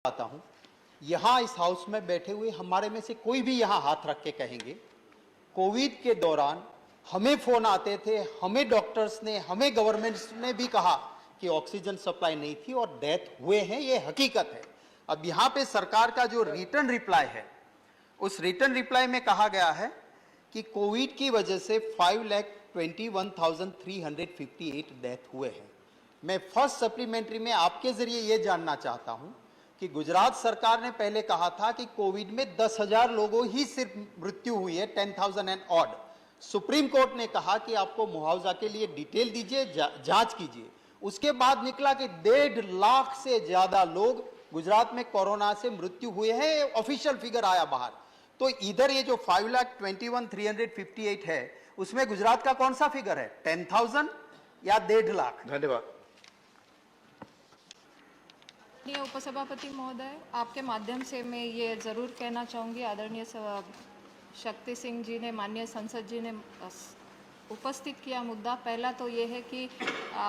आता हूं, यहां इस हाउस में बैठे हुए हमारे में से कोई भी यहां हाथ रख के कहेंगे कोविड के दौरान हमें फोन आते थे, हमें डॉक्टर्स ने, हमें गवर्नमेंट ने भी कहा कि ऑक्सीजन सप्लाई नहीं थी और डेथ हुए हैं, ये हकीकत है। अब यहां पे सरकार का जो रिटर्न रिप्लाई है, उस रिटर्न रिप्लाई में कहा गया है कि कोविड की वजह से 5,21,358 डेथ हुए हैं। मैं फर्स्ट सप्लीमेंट्री में आपके जरिए यह जानना चाहता हूं कि गुजरात सरकार ने पहले कहा था कि कोविड में 10,000 लोगों ही सिर्फ मृत्यु हुई है, 10,000 एंड ऑड। सुप्रीम कोर्ट ने कहा कि आपको मुआवजा के लिए डिटेल दीजिए, जांच कीजिए। उसके बाद निकला कि 1.5 लाख से ज्यादा लोग गुजरात में कोरोना से मृत्यु हुए हैं, ऑफिशियल फिगर आया बाहर। तो इधर ये जो 5,21,358 है, उसमें गुजरात का कौन सा फिगर है, 10,000 या 1.5 लाख? धन्यवाद। उपसभापति महोदय, आपके माध्यम से मैं ये ज़रूर कहना चाहूँगी, आदरणीय शक्ति सिंह जी ने, माननीय संसद जी ने उपस्थित किया मुद्दा। पहला तो ये है कि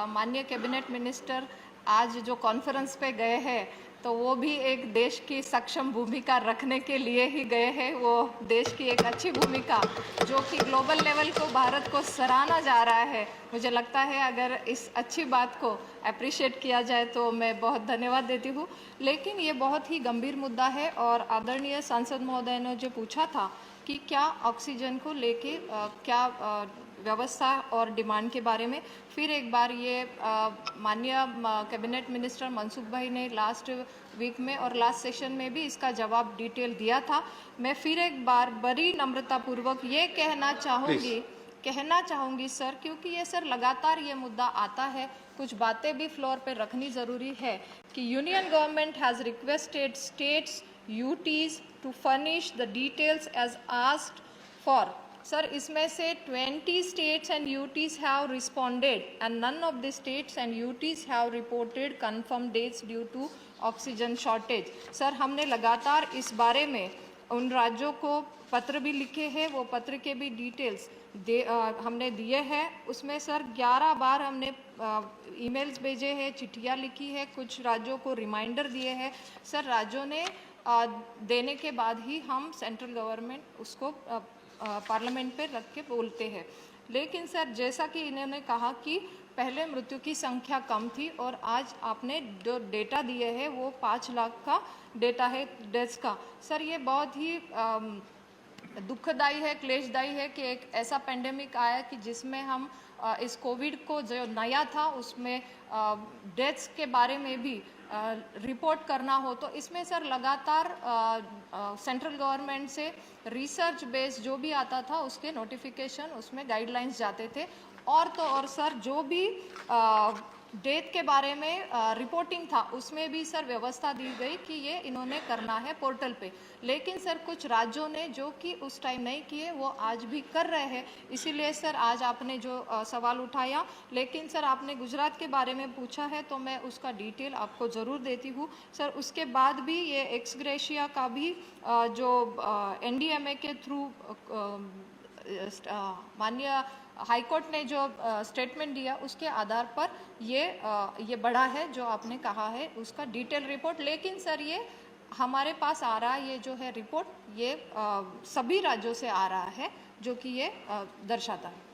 माननीय कैबिनेट मिनिस्टर आज जो कॉन्फ्रेंस पे गए हैं, तो वो भी एक देश की सक्षम भूमिका रखने के लिए ही गए हैं। वो देश की एक अच्छी भूमिका जो कि ग्लोबल लेवल को भारत को सराहना जा रहा है। मुझे लगता है अगर इस अच्छी बात को अप्रिशिएट किया जाए तो मैं बहुत धन्यवाद देती हूँ। लेकिन ये बहुत ही गंभीर मुद्दा है और आदरणीय सांसद महोदय ने जो पूछा था कि क्या ऑक्सीजन को लेके क्या व्यवस्था और डिमांड के बारे में, फिर एक बार ये माननीय कैबिनेट मिनिस्टर मनसुख भाई ने लास्ट वीक में और लास्ट सेशन में भी इसका जवाब डिटेल दिया था। मैं फिर एक बार बड़ी नम्रतापूर्वक ये कहना चाहूँगी सर, क्योंकि ये सर लगातार ये मुद्दा आता है, कुछ बातें भी फ्लोर पे रखनी ज़रूरी है कि union government has requested states UTs to furnish the details as asked for. Sir, इसमें से 20 states and UTs have responded and none of the states and UTs have reported confirmed deaths due to oxygen shortage. Sir, हमने लगातार इस बारे में उन राज्यों को पत्र भी लिखे हैं, वो पत्र के भी डिटेल्स हमने दिए हैं। उसमें सर 11 बार हमने ईमेल्स भेजे हैं, चिट्ठियाँ लिखी है, कुछ राज्यों को रिमाइंडर दिए हैं। सर, राज्यों ने देने के बाद ही हम सेंट्रल गवर्नमेंट उसको पार्लियामेंट पे रख के बोलते हैं। लेकिन सर, जैसा कि इन्होंने कहा कि पहले मृत्यु की संख्या कम थी और आज आपने जो डेटा दिए हैं वो 5 लाख का डेटा है डेथ्स का। सर, ये बहुत ही दुखदाई है, क्लेशदायी है कि एक ऐसा पेंडेमिक आया कि जिसमें हम इस कोविड को जो नया था उसमें डेथ्स के बारे में भी रिपोर्ट करना हो, तो इसमें सर लगातार सेंट्रल गवर्नमेंट से रिसर्च बेस जो भी आता था उसके नोटिफिकेशन, उसमें गाइडलाइंस जाते थे। और तो और सर, जो भी डेथ के बारे में रिपोर्टिंग था उसमें भी सर व्यवस्था दी गई कि ये इन्होंने करना है पोर्टल पे। लेकिन सर कुछ राज्यों ने जो कि उस टाइम नहीं किए वो आज भी कर रहे हैं। इसीलिए सर आज आपने जो सवाल उठाया, लेकिन सर आपने गुजरात के बारे में पूछा है तो मैं उसका डिटेल आपको ज़रूर देती हूँ। सर, उसके बाद भी ये एक्स ग्रेशिया का भी जो NDMA के थ्रू माननीय हाईकोर्ट ने जो स्टेटमेंट दिया उसके आधार पर ये बढ़ा है जो आपने कहा है, उसका डिटेल रिपोर्ट। लेकिन सर ये हमारे पास आ रहा है, ये जो है रिपोर्ट ये सभी राज्यों से आ रहा है जो कि ये दर्शाता है।